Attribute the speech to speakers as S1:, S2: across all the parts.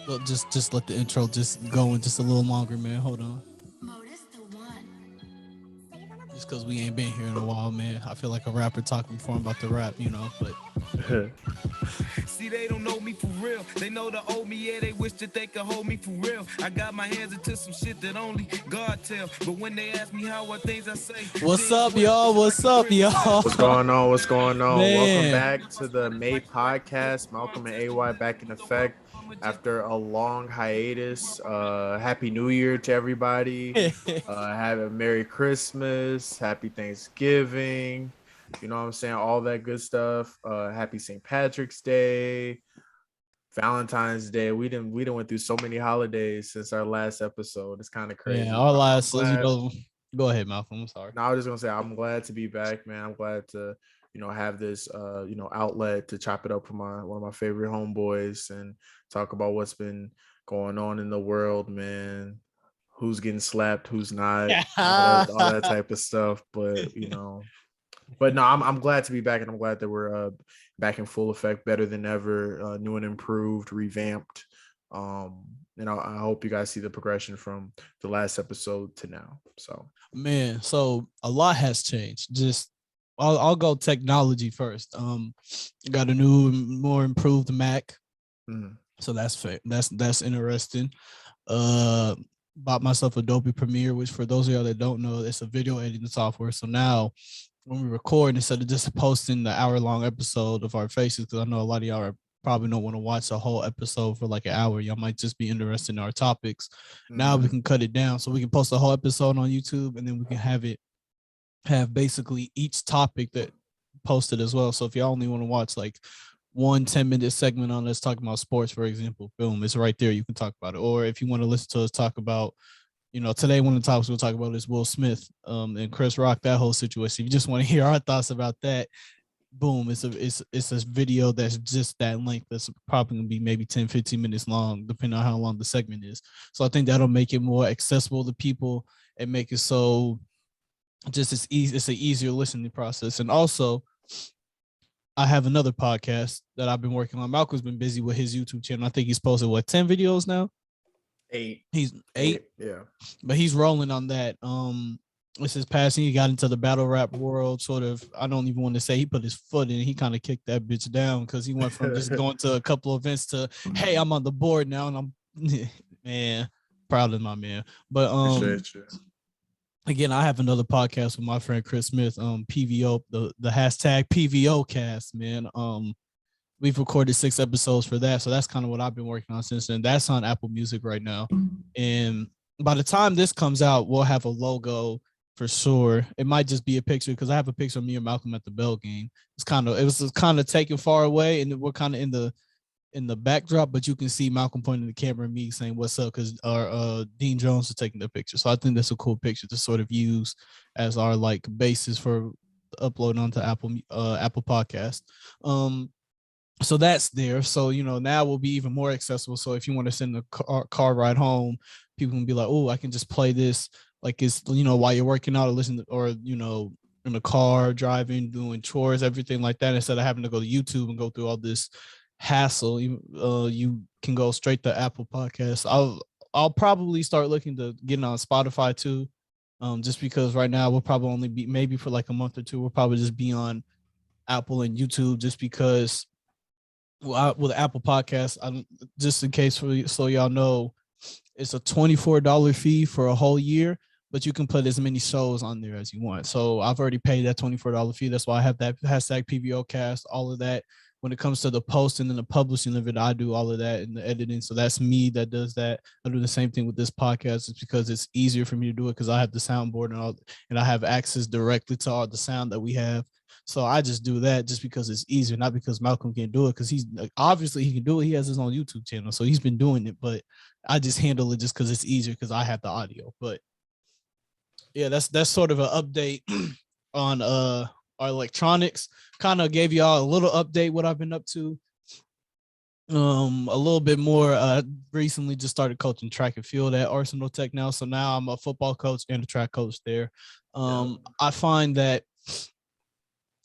S1: Look, just let the intro just go in just a little longer, man. Hold on. Just because we ain't been here in a while, man. I feel like a rapper talking before I'm about to rap, but
S2: See, they don't know me for real. They know the old me, yeah, they wish that they could hold me for real. I got my hands into some shit that only God tell. But when they ask me how are things, I say,
S1: what's
S2: things
S1: up,
S2: well,
S1: y'all?
S2: like
S1: What's
S2: a
S1: up,
S2: Christmas
S1: y'all?
S3: What's
S2: present.
S3: going on? What's going on? Welcome
S1: Man,
S3: back to the May podcast. Malcolm and AY back in effect after a long hiatus. Happy New Year to everybody. Have a Merry Christmas, Happy Thanksgiving. You know what I'm saying? All that good stuff. Happy St. Patrick's Day, Valentine's Day. We didn't went through so many holidays since our last episode. It's kind of
S1: yeah.
S3: crazy,
S1: Our
S3: but I'm
S1: last,
S3: glad.
S1: go ahead, Malcolm. I'm sorry.
S3: No, I was just gonna say I'm glad to be back, man. I'm glad to, have this outlet to chop it up for my one of my favorite homeboys and talk about what's been going on in the world, man. Who's getting slapped, who's not, all that type of stuff. But no, I'm glad to be back, and I'm glad that we're back in full effect, better than ever, new and improved, revamped. I hope you guys see the progression from the last episode to now. So
S1: Man, so a lot has changed. Just I'll go technology first. Got a new, more improved Mac,
S3: mhm.
S1: so that's interesting. Uh, bought myself Adobe Premiere, which for those of y'all that don't know, it's a video editing software. So now when we record, instead of just posting the hour-long episode of our faces, because I know a lot of y'all are probably don't want to watch a whole episode for like an hour. Y'all might just be interested in our topics. Now we
S3: Mhm.
S1: can cut it down so we can post a whole episode on YouTube, and then we can have basically each topic that posted as well. So if y'all only want to watch like one 10-minute segment on us talking about sports, for example, boom, it's right there. You can talk about it. Or if you want to listen to us talk about, today one of the topics we'll talk about is Will Smith and Chris Rock, that whole situation. If you just want to hear our thoughts about that, boom, it's a video that's just that length. That's probably gonna be maybe 10-15 minutes long, depending on how long the segment is. So I think that'll make it more accessible to people and make it so just as easy. It's an easier listening process. And also, I have another podcast that I've been working on. Malcolm's been busy with his YouTube channel. I think he's posted 10 videos now.
S3: Eight.
S1: He's eight,
S3: Eight. Yeah.
S1: but he's rolling on that. This is passing. He got into the battle rap world, sort of. I don't even want to say he put his foot in. He kind of kicked that bitch down because he went from just going to a couple events to, hey, I'm on the board now, and I'm man, proud of my man. But
S3: Appreciate you.
S1: again, I have another podcast with my friend Chris Smith, PVO, the hashtag PVO cast, man. We've recorded 6 episodes for that. So that's kind of what I've been working on since then. That's on Apple Music right now. And by the time this comes out, we'll have a logo for sure. It might just be a picture because I have a picture of me and Malcolm at the Bell game. It was kind of taken far away, and we're kind of in the backdrop, but you can see Malcolm pointing the camera and me saying what's up because our Dean Jones is taking the picture. So I think that's a cool picture to sort of use as our like basis for uploading onto Apple Podcast. So that's there. So now will be even more accessible. So if you want to send a car ride home, people can be like, oh, I can just play this like it's while you're working out or listen to, or in the car driving, doing chores, everything like that, instead of having to go to YouTube and go through all this hassle. You can go straight to Apple Podcasts. I'll probably start looking to getting on Spotify too. Just because right now we'll probably only be, maybe for like a month or two, we'll probably just be on Apple and YouTube, just because with Apple Podcasts, I'm just in case so y'all know, it's a $24 fee for a whole year, but you can put as many shows on there as you want. So I've already paid that $24 fee. That's why I have that hashtag PVO cast, all of that. When it comes to the posting and the publishing of it, I do all of that and the editing. So that's me that does that. I do the same thing with this podcast. It's because it's easier for me to do it because I have the soundboard and I have access directly to all the sound that we have. So I just do that just because it's easier, not because Malcolm can do it, because he's like, obviously he can do it. He has his own YouTube channel, so he's been doing it. But I just handle it just because it's easier because I have the audio. But yeah, that's sort of an update on our electronics. Kind of gave y'all a little update what I've been up to. A little bit more. Recently just started coaching track and field at Arsenal Tech now. So now I'm a football coach and a track coach there. I find that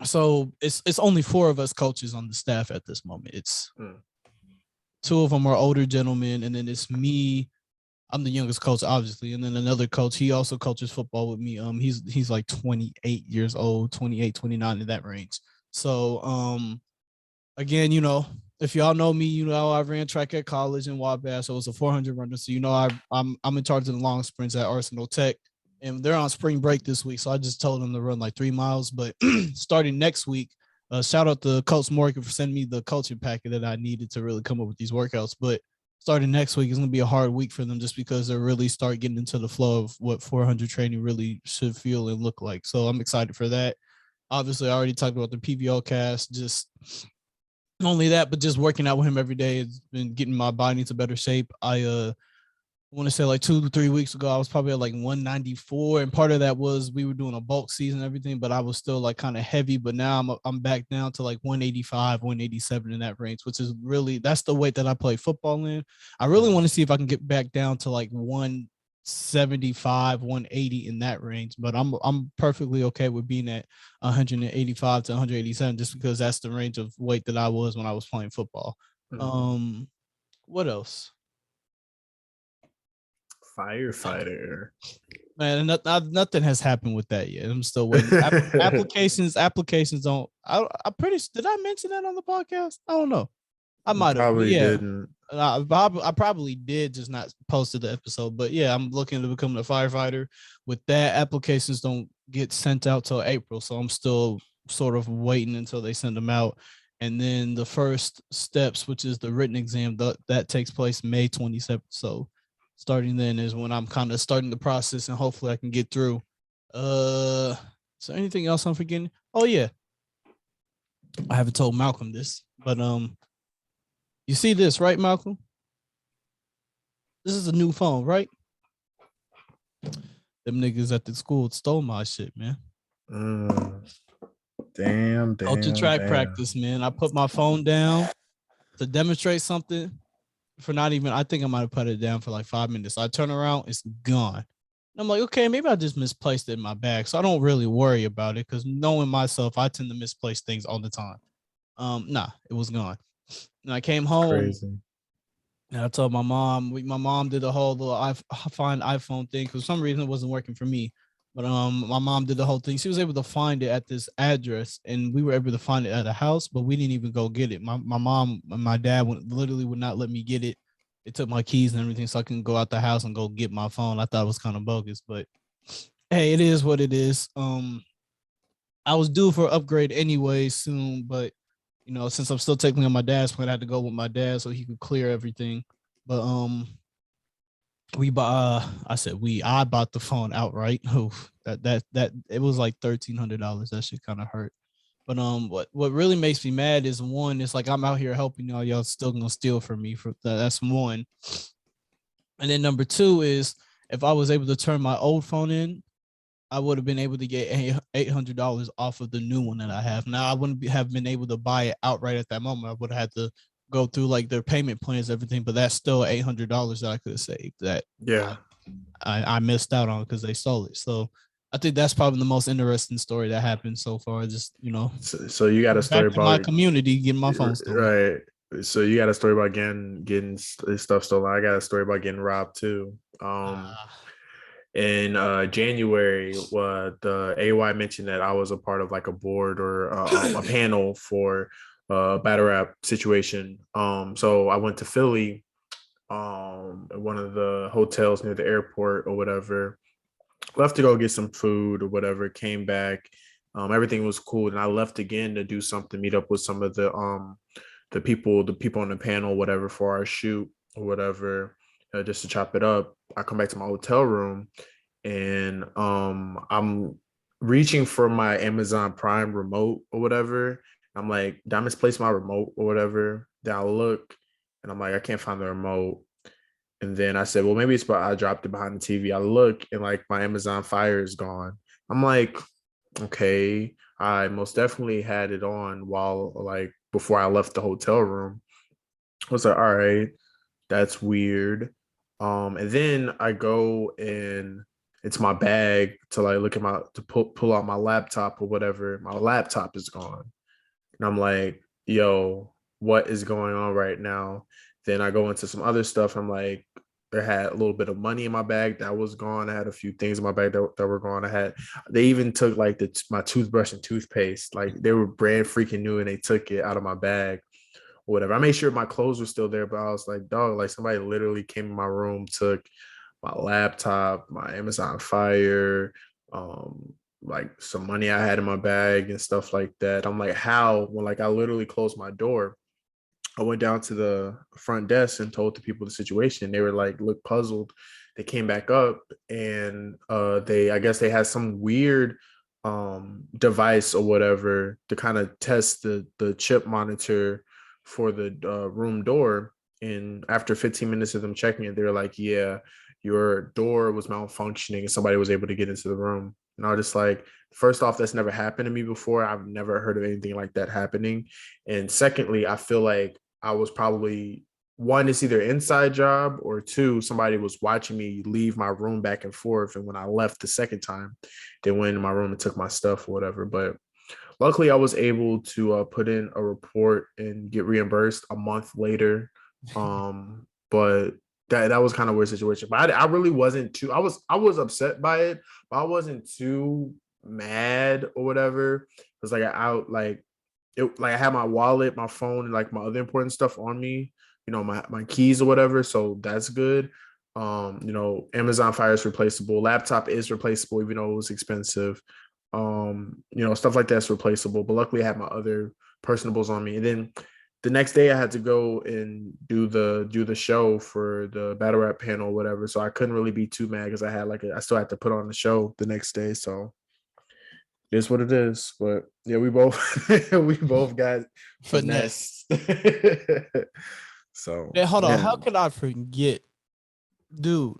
S1: so it's only 4 of us coaches on the staff at this moment. It's
S3: Mm.
S1: two of them are older gentlemen, and then it's me. I'm the youngest coach, obviously, and then another coach. He also coaches football with me. He's like 28 years old, 28, 29 in that range. So, again, if y'all know me, I ran track at college in Wabash. So I was a 400 runner. So I'm in charge of the long sprints at Arsenal Tech, and they're on spring break this week. So I just told them to run like 3 miles. But starting next week, shout out to Coach Morgan for sending me the coaching packet that I needed to really come up with these workouts. But starting next week is going to be a hard week for them just because they really start getting into the flow of what 400 training really should feel and look like. So I'm excited for that. Obviously, I already talked about the PVO cast. Just only that, but just working out with him every day has been getting my body into better shape. I want to say like 2 to 3 weeks ago, I was probably at like 194, and part of that was we were doing a bulk season and everything, but I was still like kind of heavy. But now I'm back down to like 185, 187 in that range, which is really that's the weight that I play football in. I really want to see if I can get back down to like 175, 180 in that range, but I'm perfectly okay with being at 185 to 187 just because that's the range of weight that I was when I was playing football. What else?
S3: Firefighter.
S1: Man, nothing has happened with that yet. I'm still waiting. Applications don't. I pretty. Did I mention that on the podcast? I don't know. I might have.
S3: Probably
S1: Yeah,
S3: didn't.
S1: I probably did, just not posted the episode. But yeah, I'm looking to become a firefighter. With that, applications don't get sent out till April, so I'm still sort of waiting until they send them out. And then the first steps, which is the written exam, that takes place May 27th. So starting then is when I'm kind of starting the process, and hopefully I can get through. Is there anything else I'm forgetting? Oh yeah, I haven't told Malcolm this, but you see this, right, Malcolm? This is a new phone, right? Them niggas at the school stole my shit, man.
S3: Damn.
S1: Go to track practice, man. I put my phone down to demonstrate something for not even, I think I might have put it down for like 5 minutes. I turn around, it's gone. And I'm like, okay, maybe I just misplaced it in my bag. So I don't really worry about it because knowing myself, I tend to misplace things all the time. Nah, it was gone. And I came home.
S3: Crazy.
S1: And I told my mom. My mom did the whole little find iPhone thing because for some reason it wasn't working for me. But my mom did the whole thing. She was able to find it at this address, and we were able to find it at a house, but we didn't even go get it. My mom and my dad literally would not let me get it. They took my keys and everything, so I can go out the house and go get my phone. I thought it was kind of bogus, but hey, it is what it is. I was due for an upgrade anyway soon, but since I'm still technically on my dad's plan, I had to go with my dad so he could clear everything. But we bought. I bought the phone outright. Oh, that it was like $1,300. That shit kind of hurt. But what really makes me mad is one, it's like I'm out here helping y'all still gonna steal from me. That's one. And then number two is if I was able to turn my old phone in, I would have been able to get $800 off of the new one that I have. Now I wouldn't have been able to buy it outright at that moment. I would have had to go through like their payment plans, everything, but that's still $800 that I could have saved that I missed out on because they stole it. So I think that's probably the most interesting story that happened so far. Just
S3: so you got a story about
S1: my community getting my phone stolen,
S3: right? So you got a story about getting stuff stolen. I got a story about getting robbed too. In January, the AY mentioned that I was a part of like a board or a panel for battle rap situation. So I went to Philly, one of the hotels near the airport or whatever. Left to go get some food or whatever. Came back, everything was cool, and I left again to do something, meet up with some of the people on the panel, whatever, for our shoot or whatever, just to chop it up. I come back to my hotel room, and I'm reaching for my Amazon Prime remote or whatever. I'm like, did I misplace my remote or whatever? Then I look, and I'm like, I can't find the remote. And then I said, well, maybe it's I dropped it behind the TV. I look, and like my Amazon Fire is gone. I'm like, okay, I most definitely had it on while like before I left the hotel room. I was like, all right, that's weird. And then I go and it's my bag to like look at pull out my laptop or whatever. My laptop is gone. And I'm like, yo, what is going on right now? Then I go into some other stuff. I'm like, I had a little bit of money in my bag that was gone. I had a few things in my bag that were gone. They even took like my toothbrush and toothpaste. Like they were brand freaking new and they took it out of my bag or whatever. I made sure my clothes were still there, but I was like, dog, like somebody literally came in my room, took my laptop, my Amazon Fire, like some money I had in my bag and stuff like that. I'm like, how? When like I literally closed my door, I went down to the front desk and told the people the situation. They were like, look puzzled. They came back up and I guess they had some weird device or whatever to kind of test the chip monitor for the room door. And after 15 minutes of them checking it, they were like, yeah, your door was malfunctioning and somebody was able to get into the room. And I was just like, first off, that's never happened to me before. I've never heard of anything like that happening. And secondly, I feel like I was probably one, it's either inside job, or two, somebody was watching me leave my room back and forth. And when I left the second time, they went in my room and took my stuff or whatever. But luckily, I was able to put in a report and get reimbursed a month later. But that was kind of a weird situation. But I really wasn't too. I was upset by it, but I wasn't too mad or whatever. Because like like I had my wallet, my phone, and like my other important stuff on me, my keys or whatever. So that's good. Amazon Fire is replaceable. Laptop is replaceable, even though it was expensive. Stuff like that's replaceable. But luckily I had my other personables on me. And then the next day I had to go and do the show for the battle rap panel or whatever. So I couldn't really be too mad because I still had to put on the show the next day. So it's what it is. But yeah, we both we both got
S1: Finesse.
S3: So
S1: Yeah, hold on.
S3: yeah.
S1: How could I forget, dude?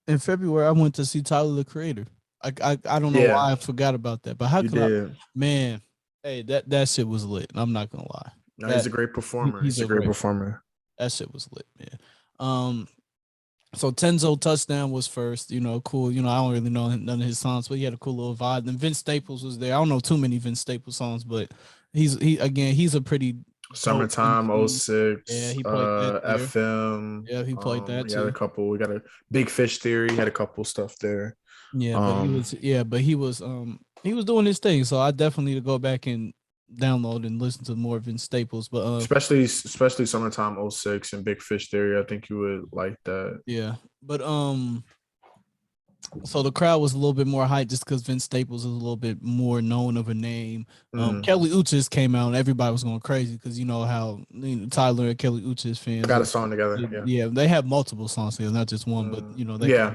S1: In February, I went to see Tyler the Creator. I don't know why I forgot about that, but how could I? Man, hey, that shit was lit. I'm not gonna lie.
S3: No, he's a great performer. He's a great performer.
S1: That shit was lit, man. So Tenzo Touchdown was first, cool. I don't really know none of his songs, but he had a cool little vibe. Then Vince Staples was there. I don't know too many Vince Staples songs, but he's a pretty
S3: Summertime 06.
S1: Yeah, he played that there.
S3: FM.
S1: Yeah, he played that too.
S3: He had a couple. We got a Big Fish Theory. He had a couple stuff there.
S1: Yeah, but he was doing his thing. So I definitely need to go back and download and listen to more Vince Staples. But
S3: especially Summertime 06 and Big Fish Theory. I think you would like that.
S1: Yeah, but so the crowd was a little bit more hyped just because Vince Staples is a little bit more known of a name. Kelly Uchis came out and everybody was going crazy because you know how Tyler and Kelly Uchis fans
S3: got a song together.
S1: Yeah, they have multiple songs together, not just one, but they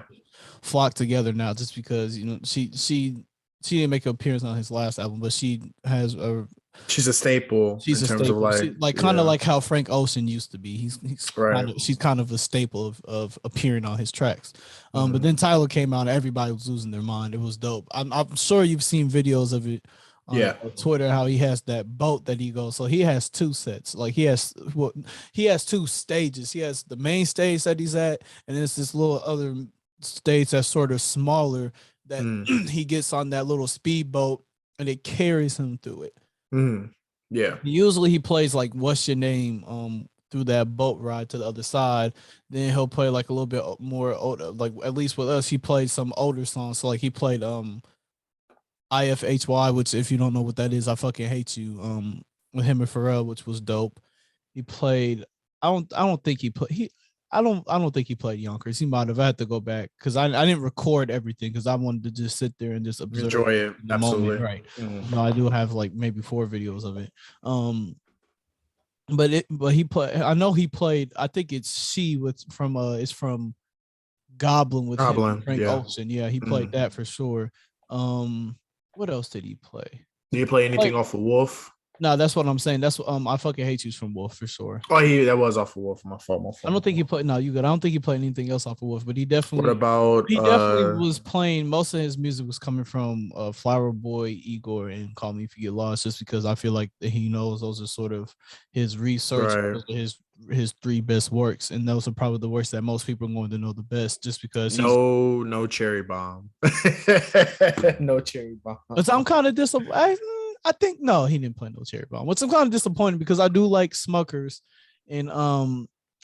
S1: flock together now just because she didn't make an appearance on his last album, but she has
S3: she's a staple. She's in terms of
S1: kind of like how Frank Ocean used to be. He's
S3: right.
S1: She's kind of a staple of appearing on his tracks. But then Tyler came out and everybody was losing their mind. It was dope. I'm sure you've seen videos of it on Twitter, how he has that boat that he goes. So he has two sets. Like he has two stages. He has the main stage that he's at, and there's this little other stage that's sort of smaller that he gets on that little speedboat and it carries him through it.
S3: Yeah.
S1: Usually he plays like "What's Your Name" through that boat ride to the other side. Then he'll play like a little bit more older. Like at least with us, he played some older songs. So like he played IFHY, which if you don't know what that is, I fucking hate you. With him and Pharrell, which was dope. He played. I don't think he put he. I don't think he played Yonkers. He might have. I had to go back because I didn't record everything because I wanted to just sit there and just observe,
S3: enjoy it. Absolutely,
S1: moment, right? I do have like maybe 4 videos of it. But he played. I know he played. I think it's it's from Goblin with Frank Ocean. Yeah, he played that for sure. What else did he play?
S3: Did he play anything off of Wolf?
S1: No, that's what I'm saying. That's I fucking hate you from Wolf for sure.
S3: Oh, that was off of Wolf. My fault.
S1: I don't think he played. No, you good. I don't think he played anything else off of Wolf, but he definitely.
S3: What about?
S1: He definitely was playing. Most of his music was coming from Flower Boy, Igor, and Call Me If You Get Lost. Just because I feel like he knows those are sort of his research, his 3 best works, and those are probably the works that most people are going to know the best. Just because
S3: no Cherry Bomb, no Cherry Bomb.
S1: But I'm kind of disappointed. I think no, he didn't play no Cherry Bomb. Which I'm kind of disappointed because I do like Smuckers, and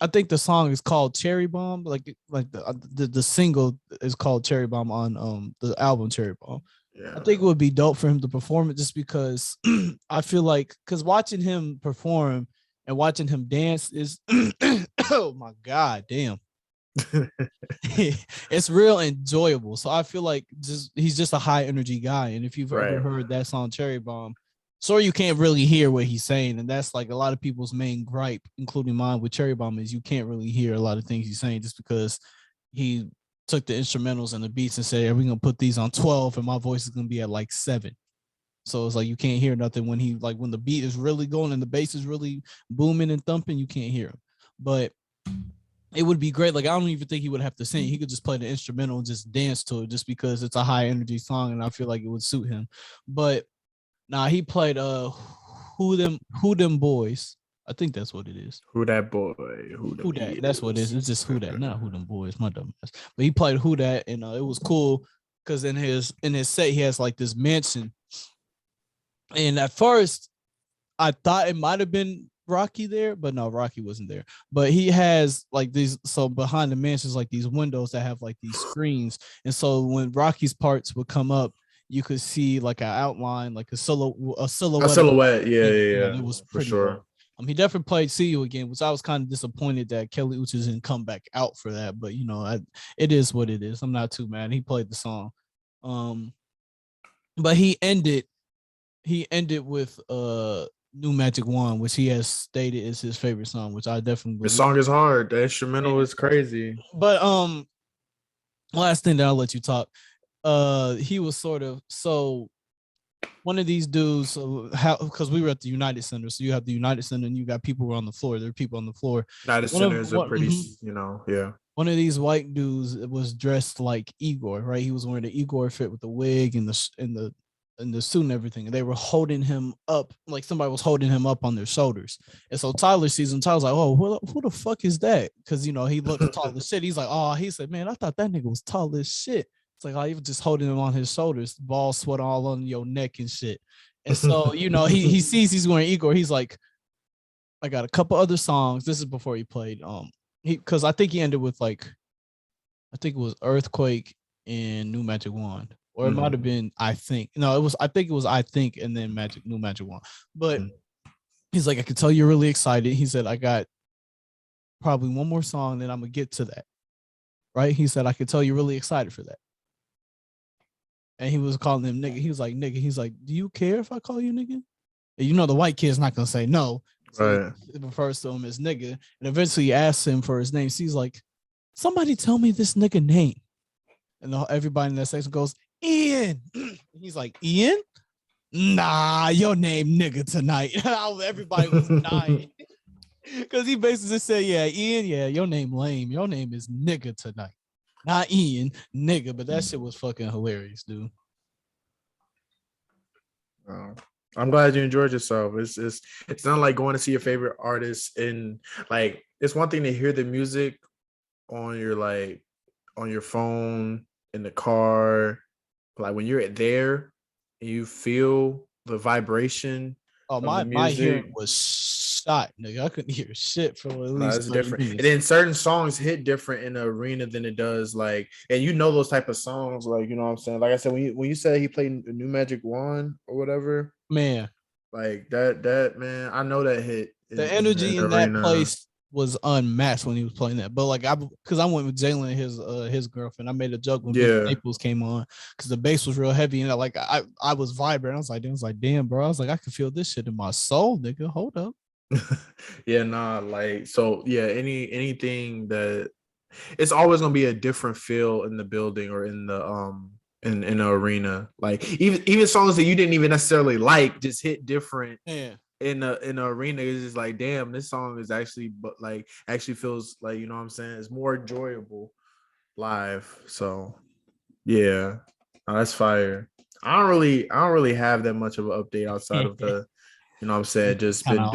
S1: I think the song is called Cherry Bomb. Like the single is called Cherry Bomb on the album Cherry Bomb. I
S3: Yeah.
S1: think it would be dope for him to perform it just because I feel like because watching him perform and watching him dance is oh my god damn. It's real enjoyable. So I feel like he's just a high energy guy. And if you've ever
S3: Right.
S1: heard that song Cherry Bomb, sorry you can't really hear what he's saying. And that's like a lot of people's main gripe, including mine with Cherry Bomb, is you can't really hear a lot of things he's saying just because he took the instrumentals and the beats and said, we're gonna put these on 12 and my voice is gonna be at like 7. So it's like you can't hear nothing when when the beat is really going and the bass is really booming and thumping, you can't hear him. But it would be great. Like I don't even think he would have to sing. He could just play the instrumental and just dance to it, just because it's a high energy song, and I feel like it would suit him. But he played who them boys. I think that's what it is.
S3: Who that boy? Who
S1: Who
S3: them
S1: that? That's what it is.
S3: is.
S1: It's just who that, not who them boys. My dumb ass. But he played who that, and it was cool because in his set he has like this mansion, and at first I thought it might have been Rocky there, but no, Rocky wasn't there. But he has like these, so behind the mansions, like these windows that have like these screens. And so when Rocky's parts would come up, you could see like an outline, like a silhouette.
S3: A silhouette. Yeah, yeah,
S1: Yeah,
S3: yeah.
S1: it was
S3: For
S1: pretty
S3: sure.
S1: dope. He definitely played "See You Again," which I was kind of disappointed that Kelly Uchis didn't come back out for that. But it is what it is. I'm not too mad. He played the song, but he ended with New Magic Wand, which he has stated is his favorite song, which I definitely
S3: The
S1: believe.
S3: song is hard. The instrumental is crazy.
S1: But last thing that I'll let you talk. He was sort of one of these dudes, because we were at the United Center, so you have the United Center and you got people who are on the floor. There are people on the floor.
S3: United Centers are pretty, yeah.
S1: One of these white dudes was dressed like Igor, right? He was wearing the Igor fit with the wig and the suit and everything. And they were holding him up, like somebody was holding him up on their shoulders. And so Tyler sees him. Tyler's like, "Oh, who the fuck is that?" Because he looks tall as shit. He's like, "Oh," he said, "Man, I thought that nigga was tall as shit." It's like, oh, he was just holding him on his shoulders, ball sweat all on your neck and shit. And so, he sees he's wearing Igor. He's like, I got a couple other songs. This is before he played. Because I think he ended with I think it was Earthquake and New Magic Wand. Or it might have been, I think it was and then New Magic Wand. But he's like, I can tell you're really excited. He said, I got probably one more song, then I'm gonna get to that. Right? He said, I can tell you're really excited for that. And he was calling him nigga. He was like, nigga. He's like, do you care if I call you nigga? And the white kid's not gonna say no. So it refers to him as nigga. And eventually he asks him for his name. So he's like, somebody tell me this nigga name. And everybody in that section goes, Ian. He's like, Ian? Nah, your name nigga tonight. Everybody was dying. Because he basically said, yeah, Ian, yeah, your name lame. Your name is nigga tonight. Not Ian, nigga, but that shit was fucking hilarious, dude.
S3: I'm glad you enjoyed yourself. It's not like going to see your favorite artist and like it's one thing to hear the music on your phone in the car, like when you're there and you feel the vibration.
S1: Oh, my hearing was shot, nigga. I couldn't hear shit for at least 30
S3: different.
S1: minutes.
S3: And then certain songs hit different in the arena than it does and those type of songs, like what I'm saying. Like I said, when you said he played New Magic Wand or whatever,
S1: man,
S3: like that man, I know that hit.
S1: The energy in that place was unmatched when he was playing that. But because I went with Jalen and his girlfriend, I made a joke when Staples came on because the bass was real heavy and I was vibrant. I was like, damn, bro. I was like, I can feel this shit in my soul, nigga. Hold up.
S3: Anything that it's always gonna be a different feel in the building or in the in the arena. Like even songs that you didn't even necessarily like just hit different.
S1: Yeah.
S3: In the arena, it's just like, damn, this song is actually feels like, what I'm saying, it's more enjoyable live. So yeah, that's fire. I don't really have that much of an update outside of the, what I'm saying, just been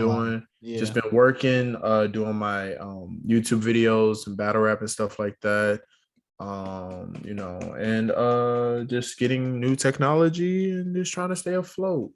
S3: working, doing my YouTube videos and battle rap and stuff like that. And just getting new technology and just trying to stay afloat.